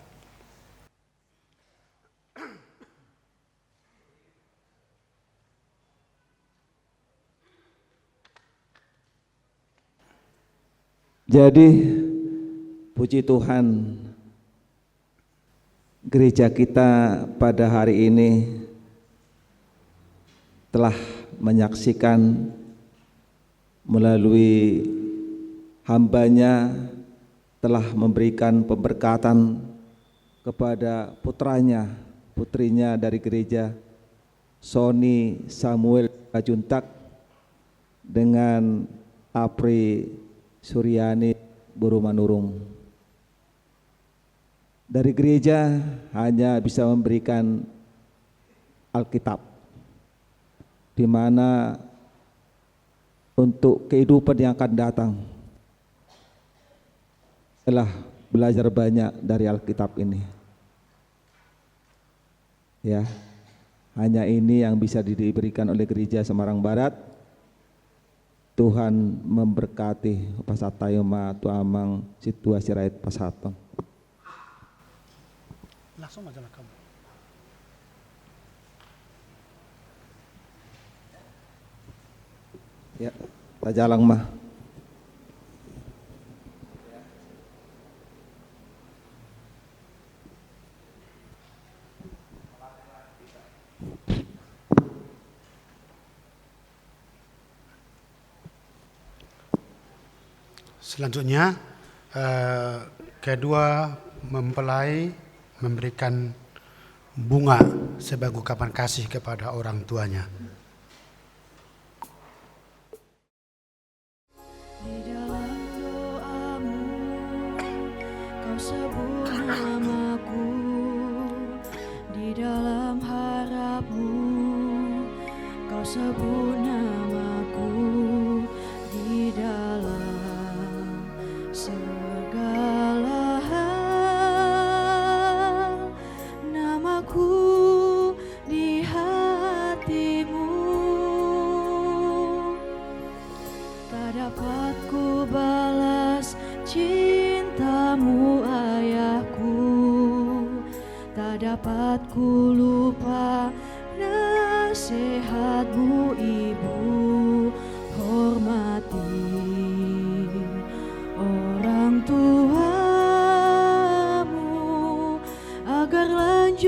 Jadi puji Tuhan, gereja kita pada hari ini telah menyaksikan melalui hambanya telah memberikan pemberkatan kepada putrinya dari gereja, Sony Samuel Kajuntak dengan Apri Suryani Burumanurung. Dari gereja hanya bisa memberikan Alkitab, di mana untuk kehidupan yang akan datang telah belajar banyak dari Alkitab ini. Ya, hanya ini yang bisa diberikan oleh gereja Semarang Barat. Tuhan memberkati pasatayoma tuamang situasi rakyat pasaton. Langsung aja lah kamu. Ya, tajalang mah. Selanjutnya kedua mempelai memberikan bunga sebagai ungkapan kasih kepada orang tuanya. Di dalam doamu kau sebut namaku, di dalam harapmu kau sebut namaku, di dalam segala hal namaku di hatimu. Tak dapat ku balas cintamu ayahku, tak dapat ku lupa nasihatmu ibu. Hormati orang tuamu agar lanjut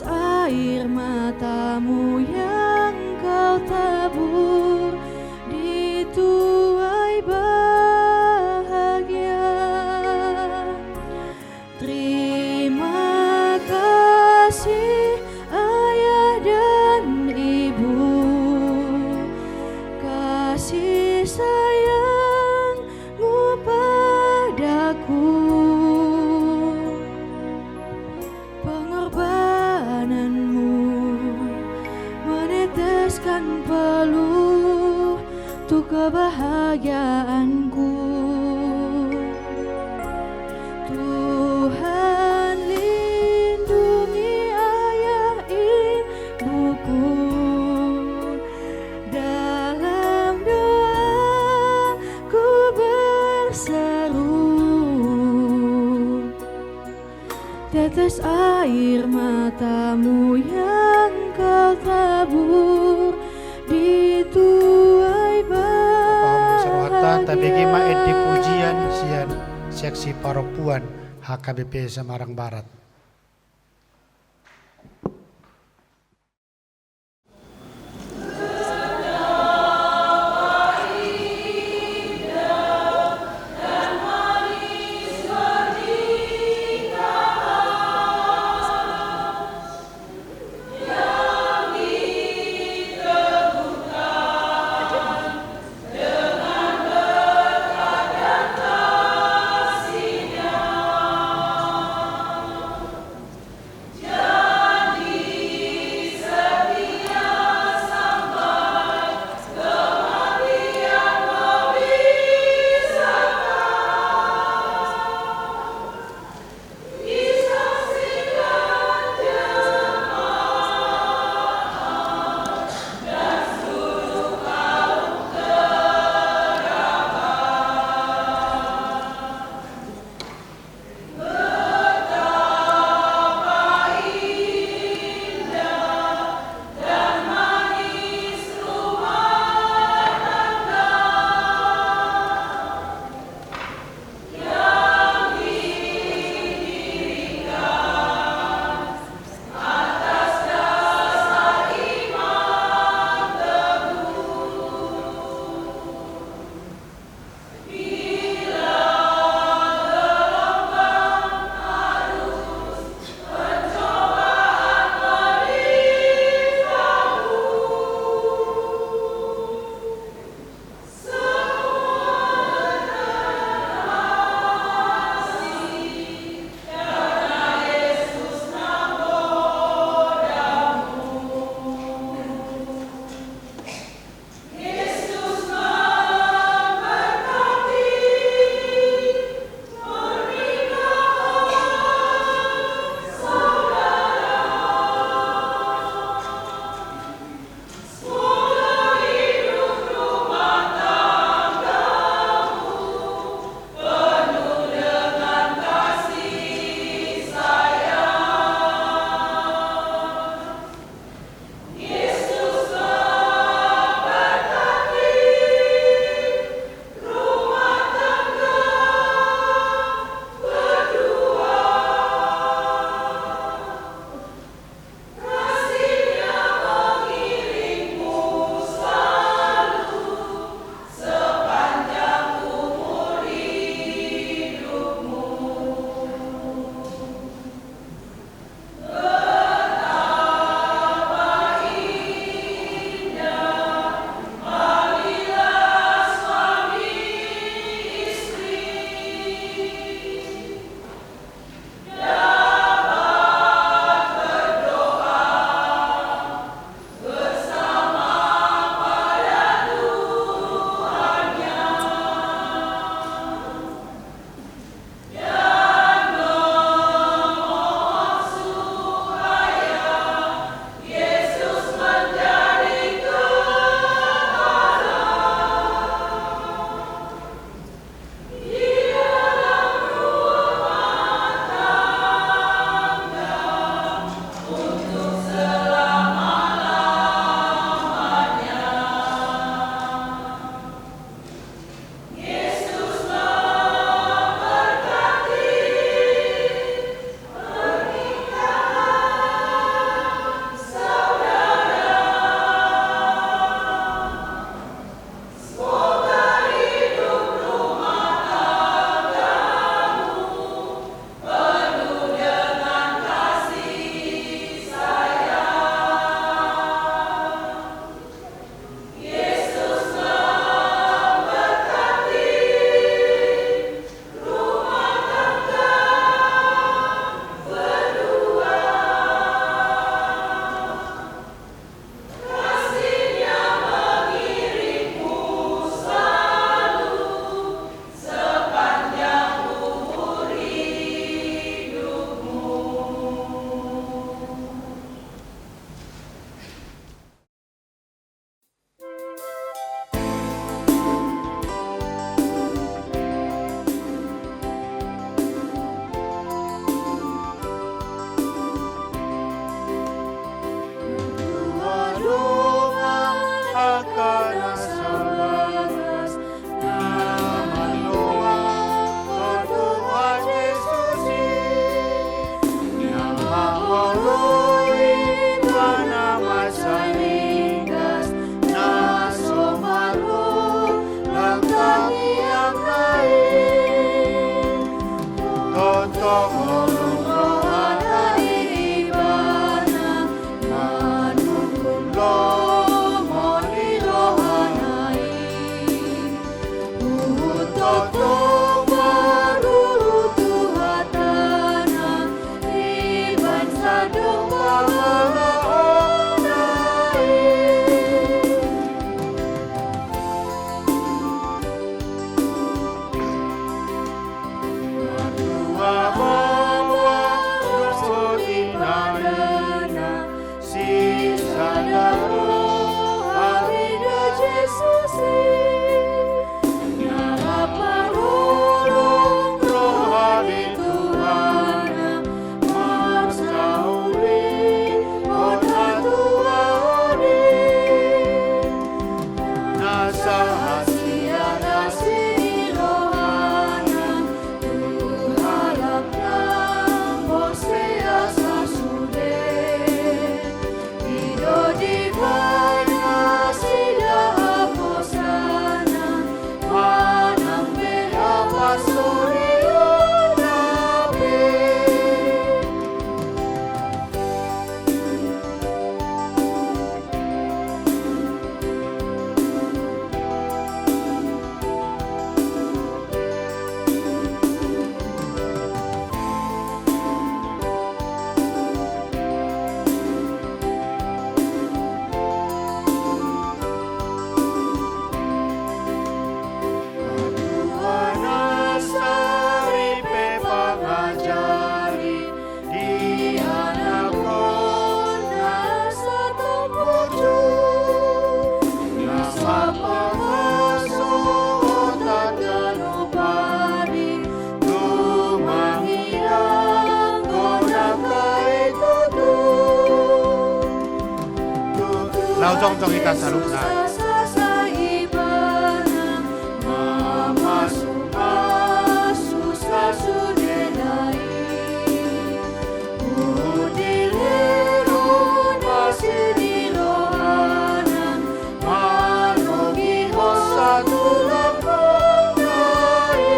Tetes air matamu yang kau tabur di tuai bahagia. Terima kasih Ayah dan Ibu, kasih sayangmu padaku, pengorbananmu meneteskan peluh untuk kebahagiaanku. Tuhan lindungi ayah ibuku, dalam doa ku berseru. Tetes air matamu yang kau tabur di tuai Sarwata tabegi bahagia. maed di pujian sian seksi paropuan HKBP Semarang Barat. Naujong-jong ita salud na. Sa ibanang mamasukasu sa sunelai. Udiliru na sinirohanan manogihos sa tulang pangkain.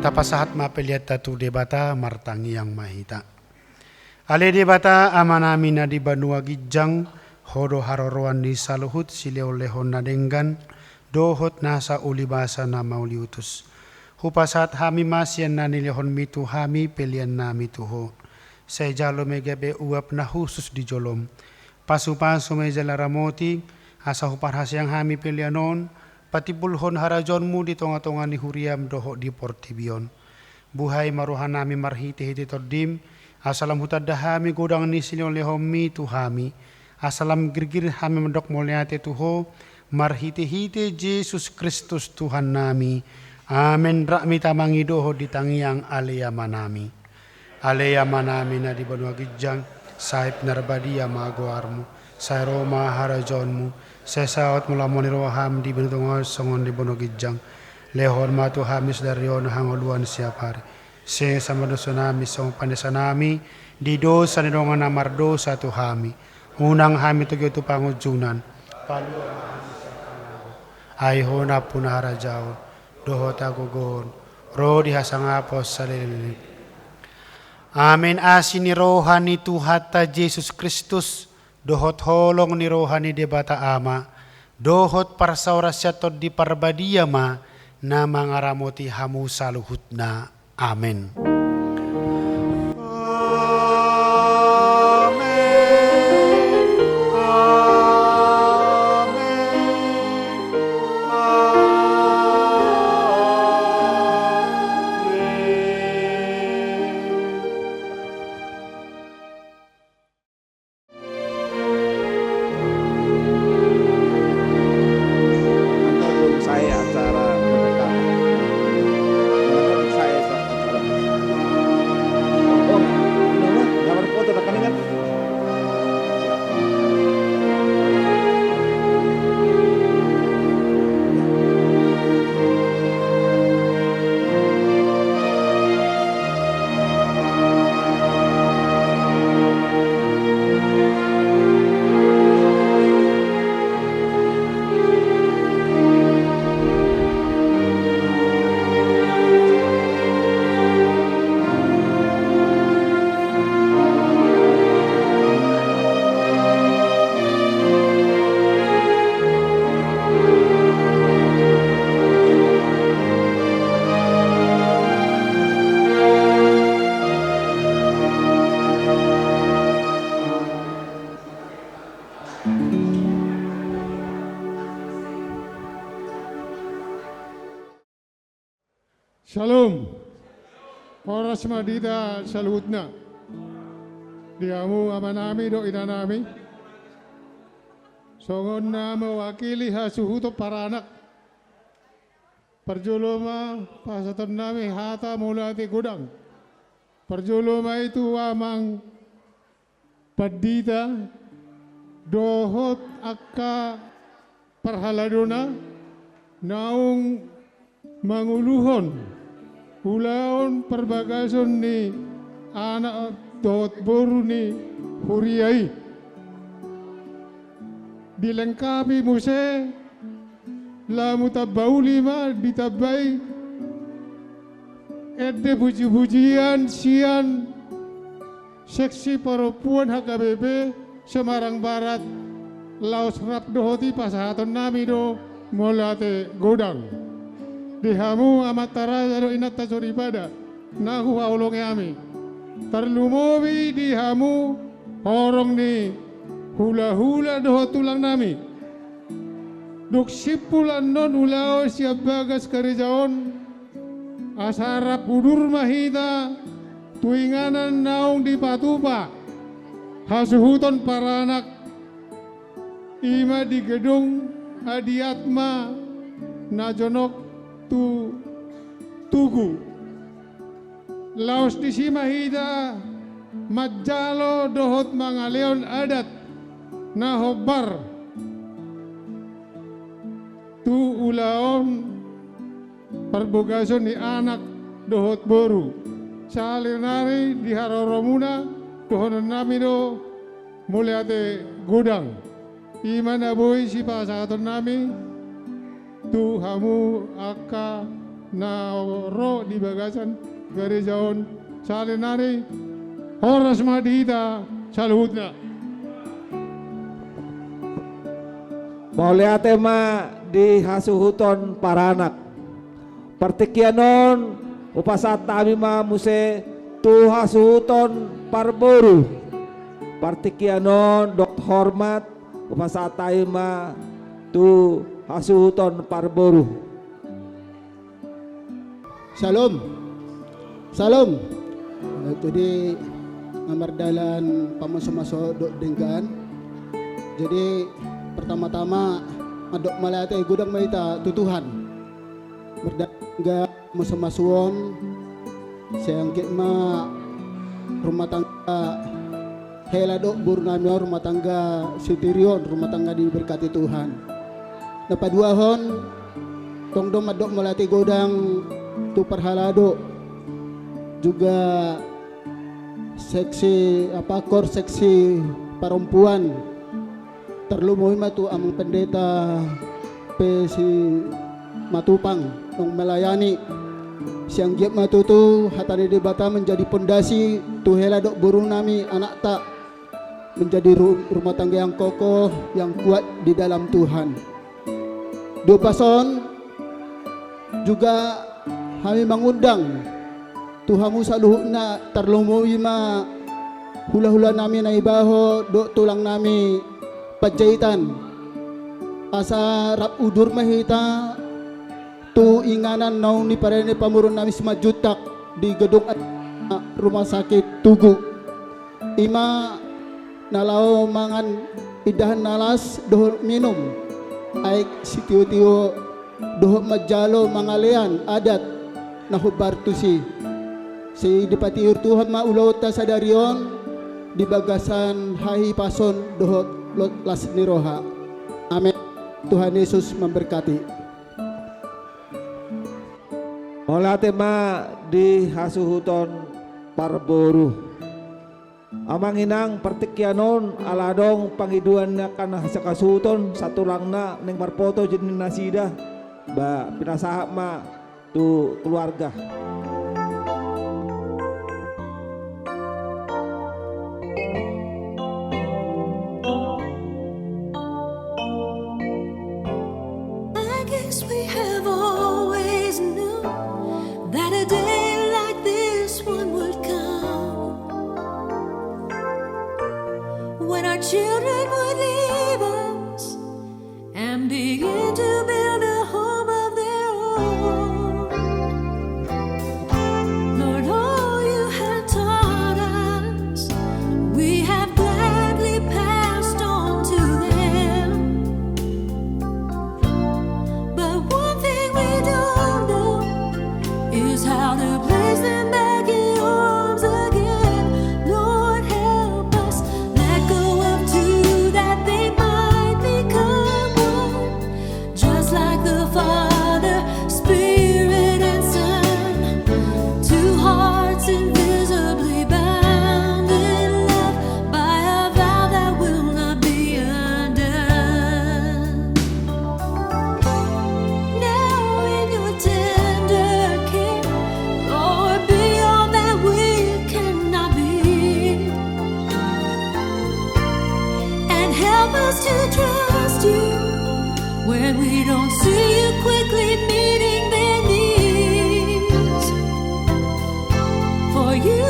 Tapasahat mapeliat tatu debata martangi yang mahita. Ale debata ama namin na di Banua Gijang, hodo haroroan di saluhut sileo-lehon na denggan, dohot nasa ulibasa na mauliutus. Hupasat hami masyan na nilehon mitu hami pelian na mituho. Sa jalo megabe uap na husus di jolom. Pasu-pasu may jalaramoti, asa huparhasyang hami pelianon, patibulhon harajonmu di tonga-tonga ni huriam doho di portibion. Buhay maruhan nami marhiti-hiti tordim, asalam hutad dahami godang ni sileo-lehon mitu hami, asalam girgir hami mendok muliate tuho, marhiti-hiti Yesus Kristus Tuhan nami. Amen. Rakmi tamangi doho di tangiang alea manami. Alea manami na di Banua Gijang, sahib narbadia magoarmu, sa Roma harajonmu, sa saot mula moniroham di benutungos songon di Banua Gijang, lehon matu hamis darion hangoluan siapari. Se sama dosa nami song pandesa nami, di dosa ni dongan namar dosa tu hami, unang hami tu gitu pangujunan, aihona punara jauh, doho tagugon, roh dihasang apos salili. Amin. Asin ni rohani Tuhan ta Yesus Kristus, dohot holong ni rohani debata ama, dohot parsaurasyatot di parbadia ma, na mangaramoti hamu saluhutna. Amin. Saya acara berdekatan. Saya acara gambar foto rekan ingat. Shalom. Oras madita saluhutna. Diamu amanami do inanami. Songon na mewakili hasuhuto para anak. Perjuluma pasaton nami hata mulati gudang. Perjuluma itu amang padita dohot akka perhaladuna naung manguluhon ulaon perbagason ni anak dot boru ni huriai dilengkapi muse lamu tabauli ma ditabai ede puji-pujian sian seksi perempuan HKBP Semarang Barat Laos Rap dohoti pasahaton nami do molate godang dihamu amatara jalo inat tasori pada nahu haulonge ami terlumowi dihamu horong ni hula-hula doho tulang nami duk sipulan non ulao siap bagas karejaon asarap udur mahita tuinganan naung di patupa hasuhuton para anak ima di gedung adiatma najonok tu tugu laos di simahida Majalo dohot mga leon adat na hobar tu ulaon perbogason ni anak dohot boru salinari di haroromuna dohonon namido mulai ate gudang iman aboy si pasakaton nami tu hamu aka na ro di bagasan garejaon salinari oras madita saluhutna. Mauli ate ma di hasuhuton paranak. Partikianon upasat tami ma muse tu hasuhuton parboru. Partikianon dok hormat upasat tayo ma tu hasuhuton parboru. Shalom. Shalom. Itu di ngamardalan pamaso-maso dok denggan. Jadi pertama-tama adok malate gudang maita tutuhan. Berdangga maso-masuon sayang ma rumah tangga hela dok burnamio rumah tangga sitirion rumah tangga diberkati Tuhan. Napaduahon tongdom adok malate godang tu perhalado juga seksi kor seksi perempuan terlumuh matu amang pendeta si matupang nong melayani siang giap matutu hatari di bata menjadi pondasi tu hela dok burung nami anak tak menjadi rumah tangga yang kokoh yang kuat di dalam Tuhan. Dua pason juga kami mengundang Tuhamu saluhna terlumui ma hula-hula nami na ibaho do tulang nami pajahitan asa rap udur mahita tu inganan naung ni parene pamurun nami semajutak di gedung rumah sakit Tugu ima nalao mangan idahan nalas doh minum aik sitio-tio doh majalo mangalean adat nahubar tusi si dipatiur Tuhan ma ulaut ta sadarion di bagasan hahi pason dohot lot las niroha. Amin. Tuhan Yesus memberkati. Maulate ma di hasuhuton parboru. Amang inang pertikianon aladong pangiduan na kana sakasuton satulangna ning marpoto jenin nasida ba pinasahap ma tu keluarga. We have always known that a day like this one would come when our children would leave us and begin to build a home of their own. Lord, all you have taught us, we have gladly passed on to them. Is how to place them back in your arms again. Lord, help us let go of two that they might become one, just like the Father, Spirit, and Son, two hearts invisibly bound in love by a vow that will not be undone. Now in your tender care, Lord, be all that we cannot be, and help us to trust you when we don't see you quickly meeting their needs. For you